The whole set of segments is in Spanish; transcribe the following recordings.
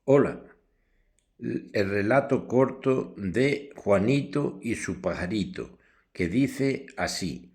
Hola, el relato corto de Juanito y su pajarito, que dice así.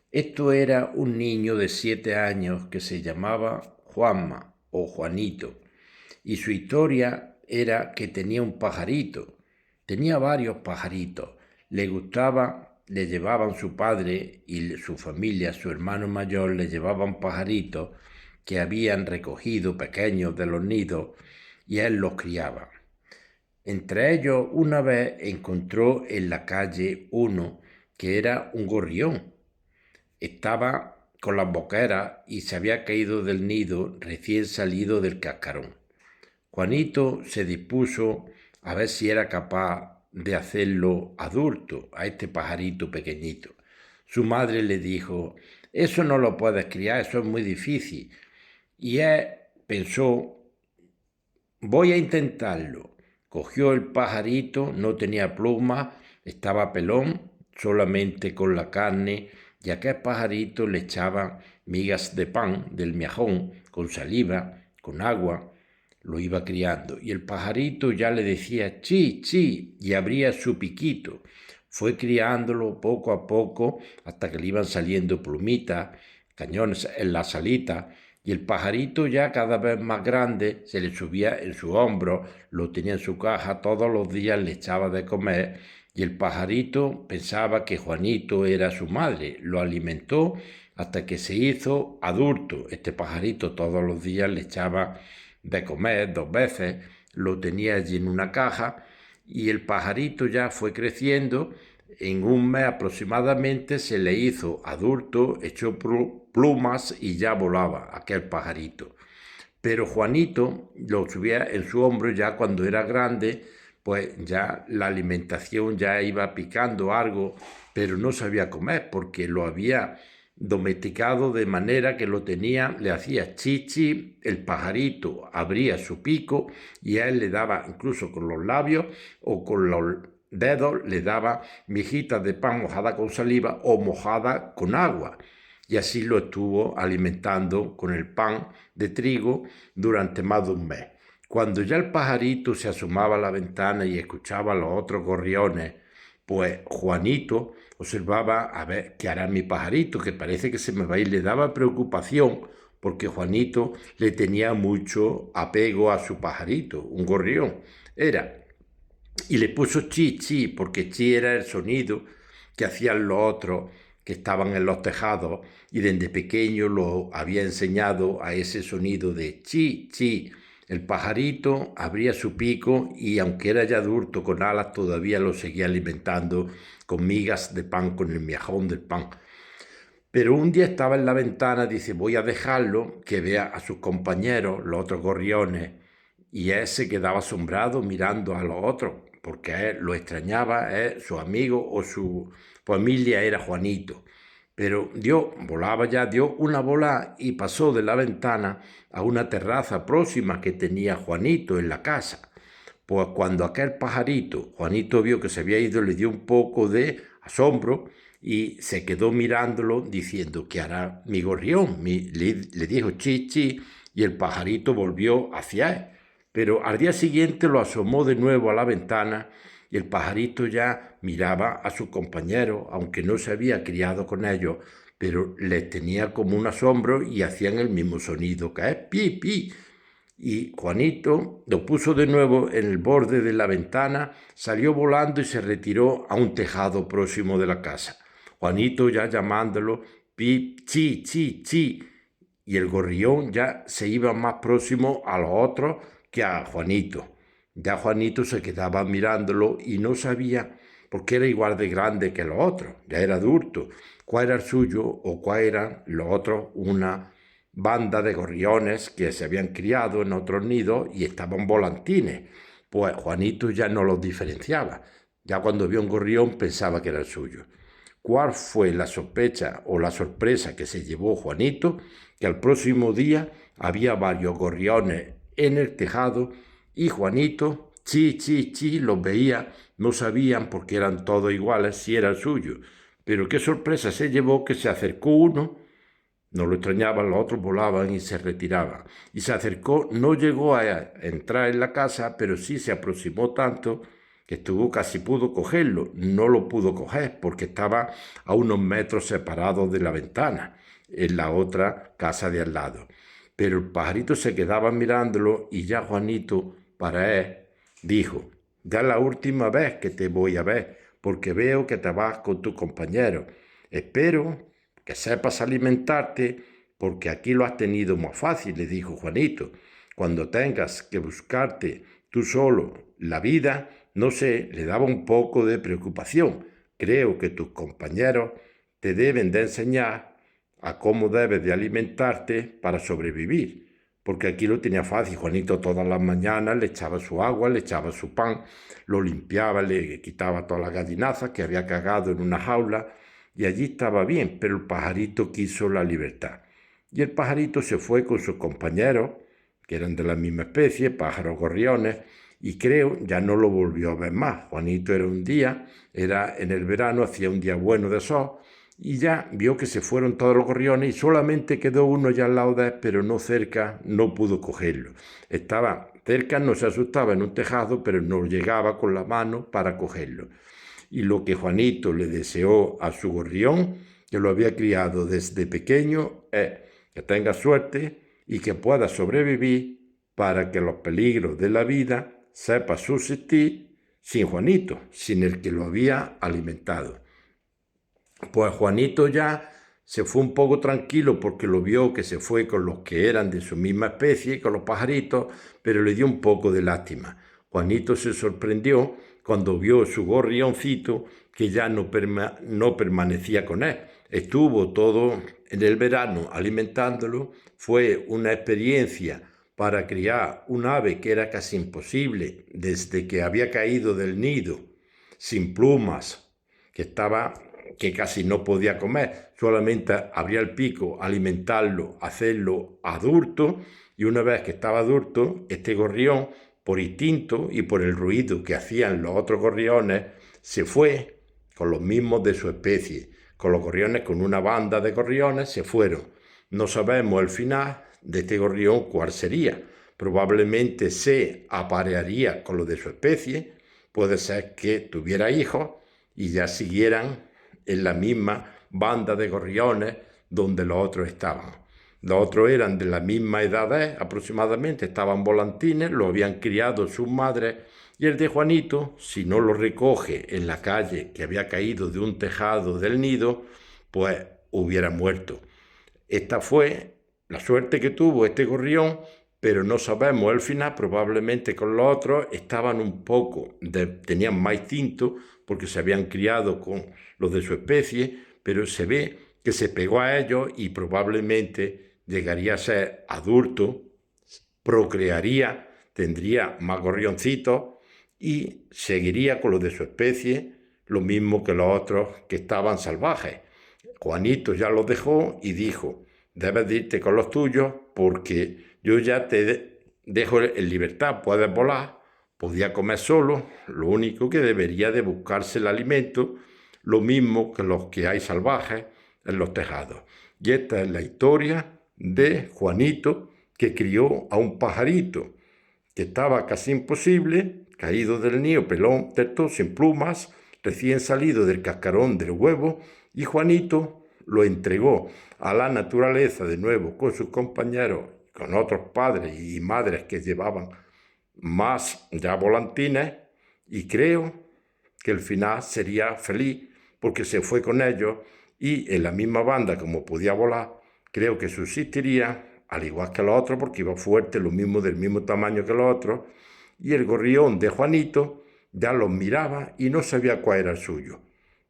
Esto era un niño de 7 años que se llamaba Juanma o Juanito, y su historia era que tenía un pajarito. Tenía varios pajaritos. Le gustaba, le llevaban su padre y su familia, su hermano mayor, le llevaban pajaritos que habían recogido pequeños de los nidos y él los criaba. Entre ellos, una vez encontró en la calle uno que era un gorrión. Estaba con las boqueras y se había caído del nido recién salido del cascarón. Juanito se dispuso a ver si era capaz de hacerlo adulto a este pajarito pequeñito. Su madre le dijo: eso no lo puedes criar, eso es muy difícil. Y él pensó: voy a intentarlo. Cogió el pajarito, no tenía plumas, estaba pelón, solamente con la carne, y a aquel pajarito le echaba migas de pan del miajón, con saliva, con agua, lo iba criando. Y el pajarito ya le decía chi, chi, y abría su piquito. Fue criándolo poco a poco hasta que le iban saliendo plumitas, cañones en la salita, y el pajarito ya cada vez más grande se le subía en su hombro, lo tenía en su caja, todos los días le echaba de comer, y el pajarito pensaba que Juanito era su madre, lo alimentó hasta que se hizo adulto. Este pajarito todos los días le echaba de comer 2 veces, lo tenía allí en una caja, y el pajarito ya fue creciendo. En un mes aproximadamente se le hizo adulto, echó plumas y ya volaba aquel pajarito. Pero Juanito lo subía en su hombro ya cuando era grande, pues ya la alimentación ya iba picando algo, pero no sabía comer porque lo había domesticado de manera que lo tenía, le hacía chichi, el pajarito abría su pico y a él le daba incluso con los labios o con los dedos, le daba mijitas de pan mojada con saliva o mojada con agua. Y así lo estuvo alimentando con el pan de trigo durante más de un mes. Cuando ya el pajarito se asomaba a la ventana y escuchaba a los otros gorriones, pues Juanito observaba a ver qué hará mi pajarito, que parece que se me va a ir. Le daba preocupación porque Juanito le tenía mucho apego a su pajarito, un gorrión era. Y le puso chi, chi, porque chi era el sonido que hacían los otros que estaban en los tejados, y desde pequeño lo había enseñado a ese sonido de chi, chi. El pajarito abría su pico y aunque era ya adulto con alas, todavía lo seguía alimentando con migas de pan, con el miajón del pan. Pero un día estaba en la ventana, dice: voy a dejarlo que vea a sus compañeros, los otros gorriones, y él se quedaba asombrado mirando a los otros, porque él lo extrañaba, su amigo o su familia era Juanito. Pero volaba ya, dio una bola y pasó de la ventana a una terraza próxima que tenía Juanito en la casa. Pues cuando aquel pajarito, Juanito vio que se había ido, le dio un poco de asombro y se quedó mirándolo diciendo: ¿qué hará mi gorrión? Le dijo chichi, y el pajarito volvió hacia él. Pero al día siguiente lo asomó de nuevo a la ventana y el pajarito ya miraba a sus compañeros, aunque no se había criado con ellos, pero les tenía como un asombro y hacían el mismo sonido que es pi, pi. Y Juanito lo puso de nuevo en el borde de la ventana, salió volando y se retiró a un tejado próximo de la casa. Juanito ya llamándolo pi, chi, chi, chi, y el gorrión ya se iba más próximo a los otros que a Juanito. Ya Juanito se quedaba mirándolo y no sabía, porque era igual de grande que los otros, ya era adulto, cuál era el suyo o cuál eran los otros, una banda de gorriones que se habían criado en otros nidos y estaban volantines. Pues Juanito ya no los diferenciaba. Ya cuando vio un gorrión pensaba que era el suyo. ¿Cuál fue la sospecha o la sorpresa que se llevó Juanito? Que al próximo día había varios gorriones en el tejado y Juanito, chi, chi, chi, los veía, no sabían porque eran todos iguales si era el suyo. Pero qué sorpresa se llevó que se acercó uno No lo extrañaban, los otros volaban y se retiraban. Y se acercó, no llegó a entrar en la casa, pero sí se aproximó tanto que estuvo casi pudo cogerlo. No lo pudo coger porque estaba a unos metros separados de la ventana, en la otra casa de al lado. Pero el pajarito se quedaba mirándolo y ya Juanito, para él, dijo: ya es la última vez que te voy a ver, porque veo que te vas con tus compañeros. Espero que sepas alimentarte, porque aquí lo has tenido más fácil, le dijo Juanito. Cuando tengas que buscarte tú solo la vida, no sé, le daba un poco de preocupación. Creo que tus compañeros te deben de enseñar a cómo debes de alimentarte para sobrevivir, porque aquí lo tenía fácil. Juanito todas las mañanas le echaba su agua, le echaba su pan, lo limpiaba, le quitaba todas las gallinazas que había cagado en una jaula, y allí estaba bien, pero el pajarito quiso la libertad. Y el pajarito se fue con sus compañeros, que eran de la misma especie, pájaros gorriones, y creo ya no lo volvió a ver más. Juanito era en el verano, hacía un día bueno de sol, y ya vio que se fueron todos los gorriones y solamente quedó uno ya al lado de él, pero no cerca, no pudo cogerlo. Estaba cerca, no se asustaba en un tejado, pero no llegaba con la mano para cogerlo. Y lo que Juanito le deseó a su gorrión, que lo había criado desde pequeño, es que tenga suerte y que pueda sobrevivir para que los peligros de la vida sepa subsistir sin Juanito, sin el que lo había alimentado. Pues Juanito ya se fue un poco tranquilo porque lo vio que se fue con los que eran de su misma especie, con los pajaritos, pero le dio un poco de lástima. Juanito se sorprendió cuando vio su gorrioncito que ya no permanecía con él. Estuvo todo en el verano alimentándolo. Fue una experiencia para criar un ave que era casi imposible desde que había caído del nido, sin plumas, que casi no podía comer, solamente abría el pico, alimentarlo, hacerlo adulto, y una vez que estaba adulto, este gorrión, por instinto y por el ruido que hacían los otros gorriones, se fue con los mismos de su especie, con los gorriones, con una banda de gorriones, se fueron. No sabemos el final de este gorrión cuál sería. Probablemente se aparearía con los de su especie, puede ser que tuviera hijos y ya siguieran en la misma banda de gorriones donde los otros estaban. Los otros eran de la misma edad aproximadamente, estaban volantines, lo habían criado sus madres, y el de Juanito, si no lo recoge en la calle que había caído de un tejado del nido, pues hubiera muerto. Esta fue la suerte que tuvo este gorrión, pero no sabemos el final. Probablemente con los otros estaban tenían más instinto porque se habían criado con los de su especie, pero se ve que se pegó a ellos y probablemente llegaría a ser adulto, procrearía, tendría más gorrioncitos y seguiría con los de su especie, lo mismo que los otros que estaban salvajes. Juanito ya los dejó y dijo: debes de irte con los tuyos porque yo ya te dejo en libertad, puedes volar. Podía comer solo, lo único que debería de buscarse el alimento, lo mismo que los que hay salvajes en los tejados. Y esta es la historia de Juanito, que crió a un pajarito que estaba casi imposible, caído del nido, pelón, teto, sin plumas, recién salido del cascarón del huevo, y Juanito lo entregó a la naturaleza de nuevo con sus compañeros, con otros padres y madres que llevaban más ya volantines, y creo que el final sería feliz porque se fue con ellos y en la misma banda, como podía volar, creo que subsistiría al igual que los otros porque iba fuerte, lo mismo, del mismo tamaño que los otros, y el gorrión de Juanito ya los miraba y no sabía cuál era el suyo.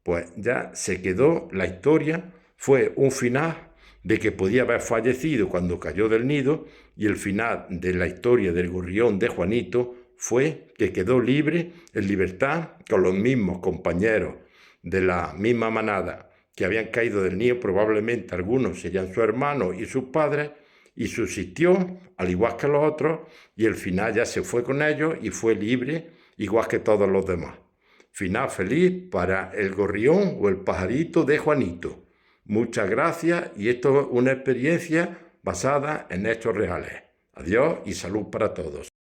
Pues ya se quedó la historia, fue un final de que podía haber fallecido cuando cayó del nido, y el final de la historia del gorrión de Juanito fue que quedó libre, en libertad, con los mismos compañeros de la misma manada que habían caído del nido, probablemente algunos serían sus hermanos y sus padres, y subsistió al igual que los otros, y el final ya se fue con ellos y fue libre igual que todos los demás. Final feliz para el gorrión o el pajarito de Juanito. Muchas gracias y esto es una experiencia basada en hechos reales. Adiós y salud para todos.